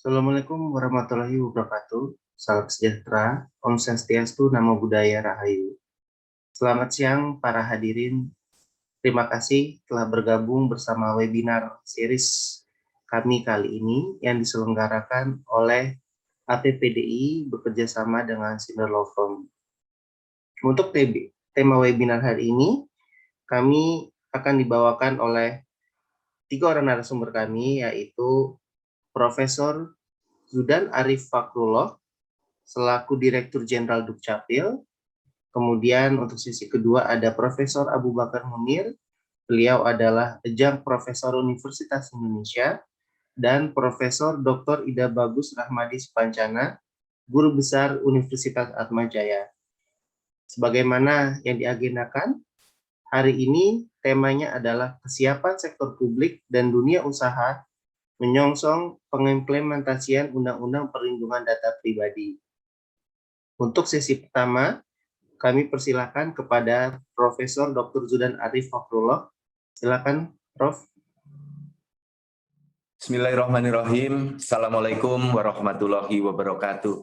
Assalamualaikum warahmatullahi wabarakatuh. Salam sejahtera, Om Swastiastu, Namo Buddhaya, Rahayu. Selamat siang para hadirin. Terima kasih telah bergabung bersama webinar series kami kali ini yang diselenggarakan oleh APPDI bekerjasama dengan Sinder Law Firm. Untuk tema webinar hari ini, kami akan dibawakan oleh 3 orang narasumber kami, yaitu Profesor Zudan Arif Fakrullah selaku Direktur Jenderal Dukcapil. Kemudian untuk sesi kedua ada Profesor Abu Bakar Munir, beliau adalah Adjunct Profesor Universitas Indonesia, dan Profesor Dr. Ida Bagus Rahmadi Supancana, Guru Besar Universitas Atmajaya. Sebagaimana yang diagendakan, hari ini temanya adalah kesiapan sektor publik dan dunia usaha menyongsong pengimplementasian Undang-Undang Perlindungan Data Pribadi. Untuk sesi pertama, kami persilakan kepada Profesor Dr. Zudan Arif Fakrullah. Silakan, Prof. Bismillahirrahmanirrahim. Assalamualaikum warahmatullahi wabarakatuh.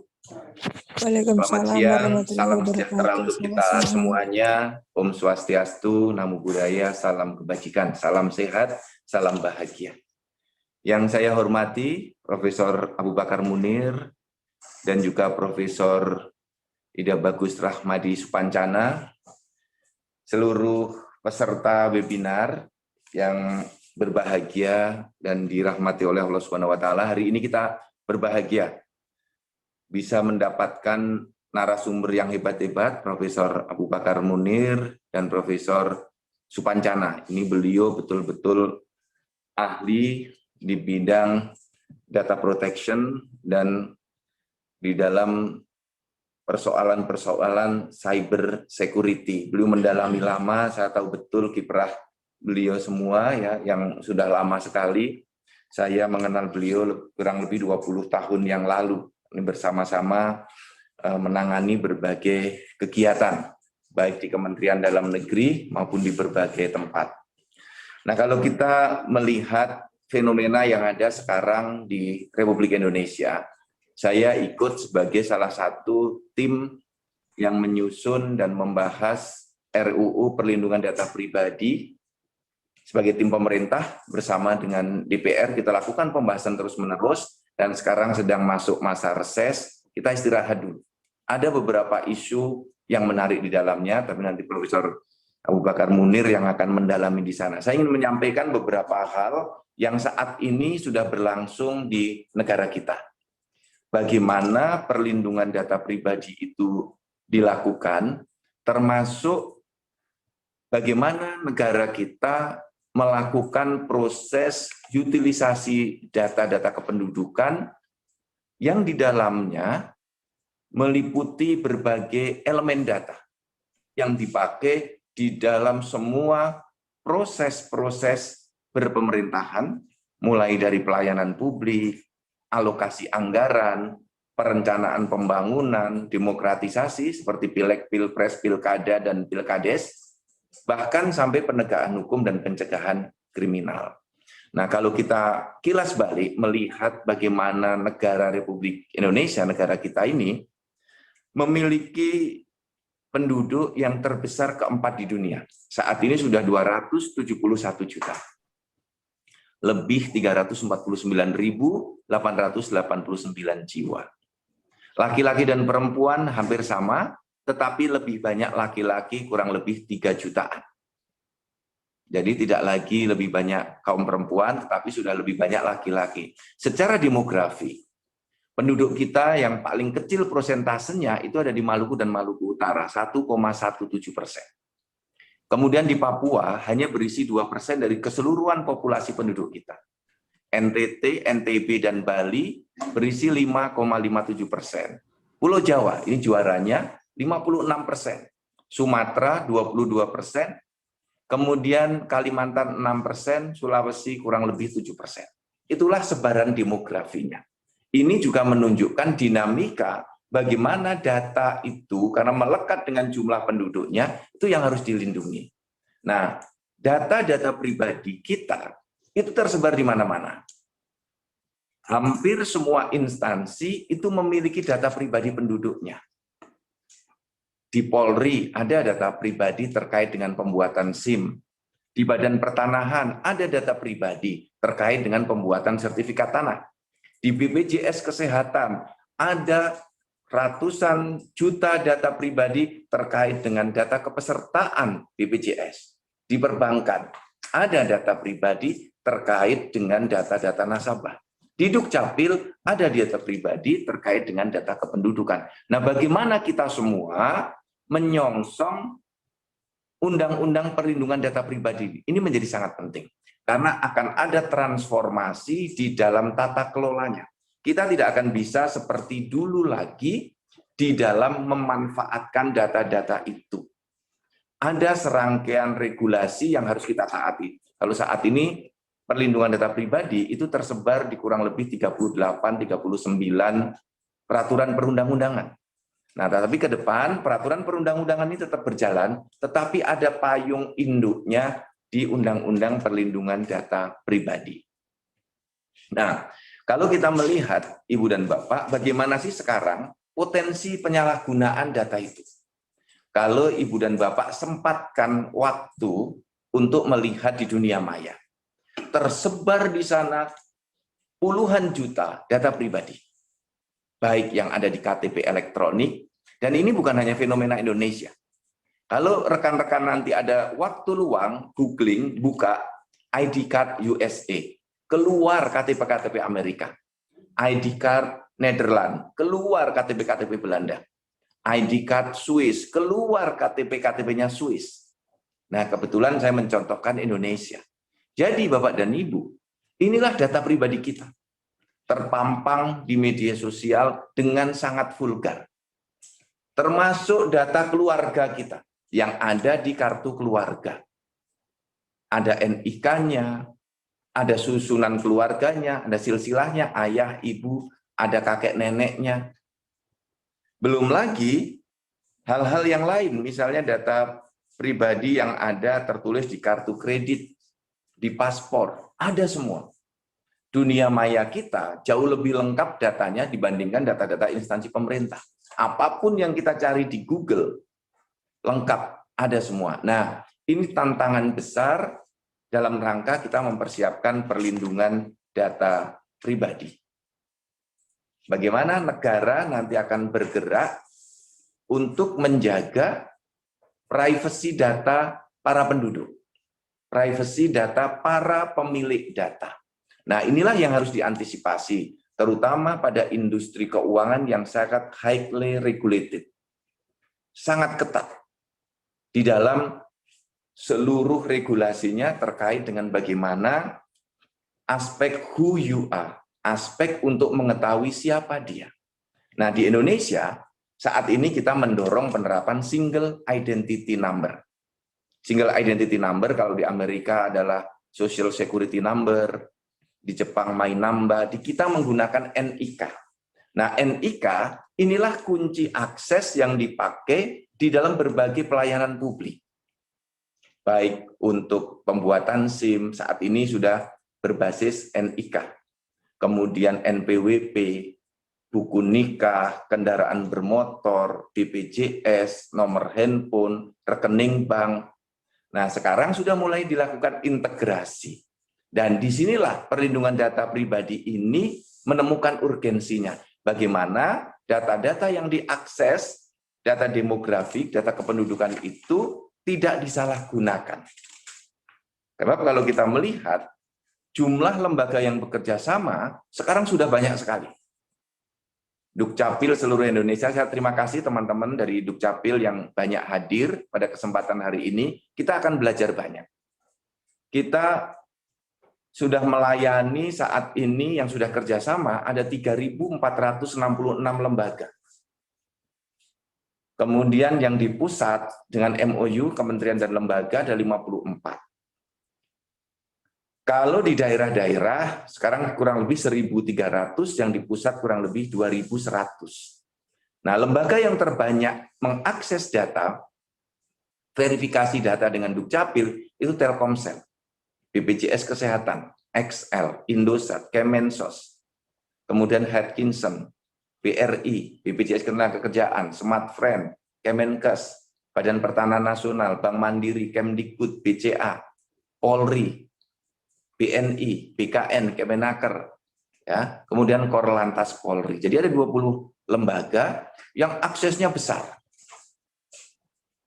Selamat Waalaikumsalam siang, warahmatullahi salam wabarakatuh. sejahtera untuk kita semuanya. Om Swastiastu, Namo Buddhaya, salam kebajikan, salam sehat, salam bahagia. Yang saya hormati Profesor Abu Bakar Munir dan juga Profesor Ida Bagus Rahmadi Supancana, seluruh peserta webinar yang berbahagia dan dirahmati oleh Allah Subhanahu wa taala. Hari ini kita berbahagia bisa mendapatkan narasumber yang hebat-hebat, Profesor Abu Bakar Munir dan Profesor Supancana. Ini beliau betul-betul ahli di bidang data protection dan di dalam persoalan-persoalan cyber security. Beliau mendalami lama, saya tahu betul kiprah beliau semua ya, yang sudah lama sekali. Saya mengenal beliau kurang lebih 20 tahun yang lalu. Ini bersama-sama menangani berbagai kegiatan, baik di Kementerian Dalam Negeri maupun di berbagai tempat. Nah, kalau kita melihat fenomena yang ada sekarang di Republik Indonesia, saya ikut sebagai salah satu tim yang menyusun dan membahas RUU Perlindungan Data Pribadi. Sebagai tim pemerintah bersama dengan DPR kita lakukan pembahasan terus-menerus dan sekarang sedang masuk masa reses, kita istirahat dulu. Ada beberapa isu yang menarik di dalamnya, tapi nanti Profesor Abu Bakar Munir yang akan mendalami di sana. Saya ingin menyampaikan beberapa hal yang saat ini sudah berlangsung di negara kita. Bagaimana perlindungan data pribadi itu dilakukan, termasuk bagaimana negara kita melakukan proses utilisasi data-data kependudukan yang di dalamnya meliputi berbagai elemen data yang dipakai di dalam semua proses-proses berpemerintahan, mulai dari pelayanan publik, alokasi anggaran, perencanaan pembangunan, demokratisasi seperti pileg, pilpres, pilkada, dan pilkades, bahkan sampai penegakan hukum dan pencegahan kriminal. Nah, kalau kita kilas balik melihat bagaimana negara Republik Indonesia, negara kita ini, memiliki penduduk yang terbesar keempat di dunia. Saat ini sudah 271 juta. Lebih 349.889 jiwa. Laki-laki dan perempuan hampir sama, tetapi lebih banyak laki-laki, kurang lebih 3 jutaan. Jadi tidak lagi lebih banyak kaum perempuan, tetapi sudah lebih banyak laki-laki. Secara demografi, penduduk kita yang paling kecil persentasenya itu ada di Maluku dan Maluku Utara, 1,17%. Kemudian di Papua hanya berisi 2% dari keseluruhan populasi penduduk kita. NTT, NTB, dan Bali berisi 5,57%. Pulau Jawa, ini juaranya, 56%. Sumatera 22%. Kemudian Kalimantan 6%, Sulawesi kurang lebih 7%. Itulah sebaran demografinya. Ini juga menunjukkan dinamika bagaimana data itu, karena melekat dengan jumlah penduduknya, itu yang harus dilindungi. Nah, data-data pribadi kita itu tersebar di mana-mana. Hampir semua instansi itu memiliki data pribadi penduduknya. Di Polri ada data pribadi terkait dengan pembuatan SIM. Di Badan Pertanahan ada data pribadi terkait dengan pembuatan sertifikat tanah. Di BPJS Kesehatan ada ratusan juta data pribadi terkait dengan data kepesertaan BPJS. Di perbankan ada data pribadi terkait dengan data-data nasabah. Di Dukcapil ada data pribadi terkait dengan data kependudukan. Nah, bagaimana kita semua menyongsong Undang-Undang Perlindungan Data Pribadi ini menjadi sangat penting. Karena akan ada transformasi di dalam tata kelolanya. Kita tidak akan bisa seperti dulu lagi di dalam memanfaatkan data-data itu. Ada serangkaian regulasi yang harus kita taati. Kalau saat ini perlindungan data pribadi itu tersebar di kurang lebih 38-39 peraturan perundang-undangan. Nah, tapi ke depan peraturan perundang-undangan ini tetap berjalan, tetapi ada payung induknya di Undang-Undang Perlindungan Data Pribadi. Nah, kalau kita melihat Ibu dan Bapak, bagaimana sih sekarang potensi penyalahgunaan data itu? Kalau Ibu dan Bapak sempatkan waktu untuk melihat di dunia maya, tersebar di sana puluhan juta data pribadi, baik yang ada di KTP elektronik, dan ini bukan hanya fenomena Indonesia. Kalau rekan-rekan nanti ada waktu luang, googling, buka ID card USA, keluar KTP-KTP Amerika, ID card Nederland, keluar KTP-KTP Belanda, ID card Swiss, keluar KTP-KTP-nya Swiss. Nah, kebetulan saya mencontohkan Indonesia. Jadi Bapak dan Ibu, inilah data pribadi kita. Terpampang di media sosial dengan sangat vulgar. Termasuk data keluarga kita yang ada di kartu keluarga. Ada NIK-nya, ada susunan keluarganya, ada silsilahnya, ayah, ibu, ada kakek neneknya. Belum lagi hal-hal yang lain, misalnya data pribadi yang ada tertulis di kartu kredit, di paspor, ada semua. Dunia maya kita jauh lebih lengkap datanya dibandingkan data-data instansi pemerintah. Apapun yang kita cari di Google, lengkap, ada semua. Nah, ini tantangan besar dalam rangka kita mempersiapkan perlindungan data pribadi. Bagaimana negara nanti akan bergerak untuk menjaga privasi data para penduduk, privasi data para pemilik data. Nah, inilah yang harus diantisipasi, terutama pada industri keuangan yang sangat highly regulated, sangat ketat di dalam seluruh regulasinya terkait dengan bagaimana aspek who you are, aspek untuk mengetahui siapa dia. Nah, di Indonesia saat ini kita mendorong penerapan single identity number. Single identity number kalau di Amerika adalah social security number, di Jepang My Number, di kita menggunakan NIK. Nah, NIK inilah kunci akses yang dipakai di dalam berbagai pelayanan publik. Baik untuk pembuatan SIM, saat ini sudah berbasis NIK. Kemudian NPWP, buku nikah, kendaraan bermotor, BPJS, nomor handphone, rekening bank. Nah, sekarang sudah mulai dilakukan integrasi. Dan disinilah perlindungan data pribadi ini menemukan urgensinya. Bagaimana data-data yang diakses, data demografik, data kependudukan itu tidak disalahgunakan. Karena kalau kita melihat jumlah lembaga yang bekerja sama, sekarang sudah banyak sekali. Dukcapil seluruh Indonesia, saya terima kasih teman-teman dari Dukcapil yang banyak hadir pada kesempatan hari ini. Kita akan belajar banyak. Kita sudah melayani saat ini yang sudah kerjasama ada 3.466 lembaga. Kemudian yang di pusat dengan MOU, kementerian dan lembaga ada 54. Kalau di daerah-daerah sekarang kurang lebih 1.300, yang di pusat kurang lebih 2.100. Nah, lembaga yang terbanyak mengakses data, verifikasi data dengan Dukcapil itu Telkomsel, BPJS Kesehatan, XL, Indosat, Kemensos. kemudian Hatkinson, BRI, BPJS Ketenagakerjaan, Smart Friend, Kemenkes, Badan Pertanahan Nasional, Bank Mandiri, Kemdikbud, BCA, Polri, BNI, BKN, Kemenaker, ya, kemudian Korlantas Polri. Jadi ada 20 lembaga yang aksesnya besar.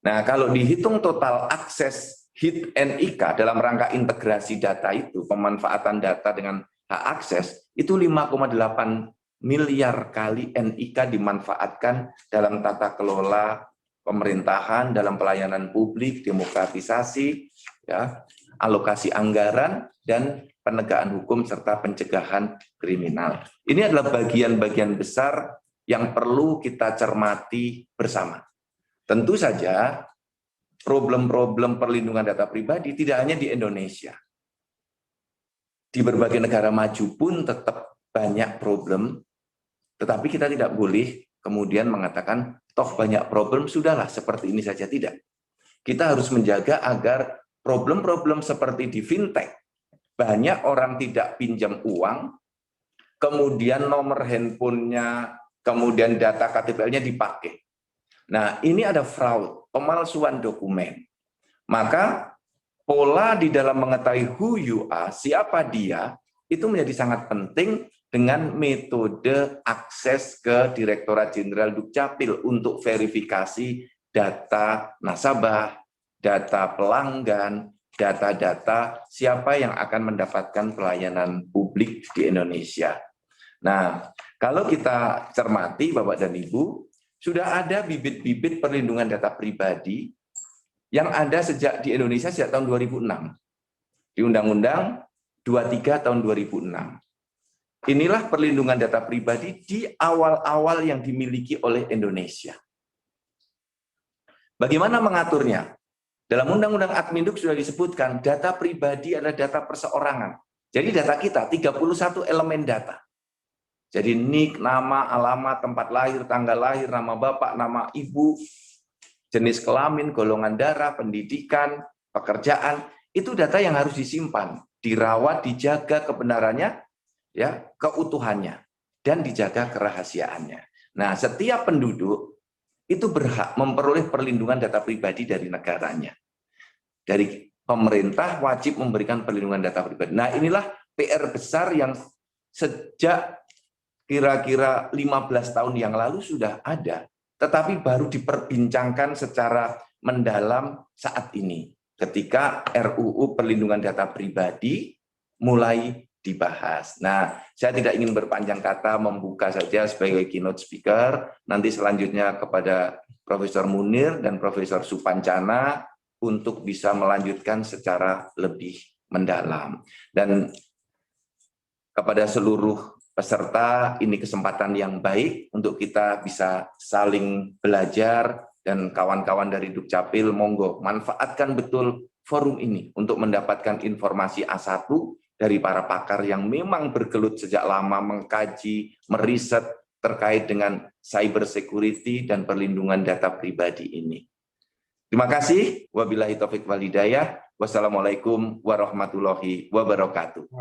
Nah, kalau dihitung total akses HIT NIK dalam rangka integrasi data itu, pemanfaatan data dengan hak akses, itu 5,8 miliar kali NIK dimanfaatkan dalam tata kelola pemerintahan, dalam pelayanan publik, demokratisasi, ya, alokasi anggaran, dan penegakan hukum serta pencegahan kriminal. Ini adalah bagian-bagian besar yang perlu kita cermati bersama. Tentu saja problem-problem perlindungan data pribadi tidak hanya di Indonesia. Di berbagai negara maju pun tetap banyak problem, tetapi kita tidak boleh kemudian mengatakan toh banyak problem, sudahlah seperti ini saja, tidak. Kita harus menjaga agar problem-problem seperti di fintech, banyak orang tidak pinjam uang, kemudian nomor handphonenya, kemudian data KTP-nya dipakai. Nah, ini ada fraud, pemalsuan dokumen. Maka pola di dalam mengetahui who you are, siapa dia, itu menjadi sangat penting dengan metode akses ke Direktorat Jenderal Dukcapil untuk verifikasi data nasabah, data pelanggan, data-data siapa yang akan mendapatkan pelayanan publik di Indonesia. Nah, kalau kita cermati Bapak dan Ibu, sudah ada bibit-bibit perlindungan data pribadi yang ada sejak di Indonesia sejak tahun 2006. Di Undang-Undang 23 tahun 2006. Inilah perlindungan data pribadi di awal-awal yang dimiliki oleh Indonesia. Bagaimana mengaturnya? Dalam Undang-Undang Adminduk sudah disebutkan data pribadi adalah data perseorangan. Jadi data kita 31 elemen data. Jadi nik, nama, alamat, tempat lahir, tanggal lahir, nama bapak, nama ibu, jenis kelamin, golongan darah, pendidikan, pekerjaan, itu data yang harus disimpan, dirawat, dijaga kebenarannya, ya, keutuhannya, dan dijaga kerahasiaannya. Nah, setiap penduduk itu berhak memperoleh perlindungan data pribadi dari negaranya. Dari pemerintah wajib memberikan perlindungan data pribadi. Nah, inilah PR besar yang sejak kira-kira 15 tahun yang lalu sudah ada, tetapi baru diperbincangkan secara mendalam saat ini, ketika RUU Perlindungan Data Pribadi mulai dibahas. Nah, saya tidak ingin berpanjang kata, membuka saja sebagai keynote speaker, nanti selanjutnya kepada Profesor Munir dan Profesor Supancana untuk bisa melanjutkan secara lebih mendalam. Dan kepada seluruh peserta, ini kesempatan yang baik untuk kita bisa saling belajar, dan kawan-kawan dari Dukcapil, monggo manfaatkan betul forum ini untuk mendapatkan informasi A1 dari para pakar yang memang bergelut sejak lama mengkaji, meriset terkait dengan cyber security dan perlindungan data pribadi ini. Terima kasih. Wabillahi taufiq wal hidayah. Wassalamualaikum warahmatullahi wabarakatuh.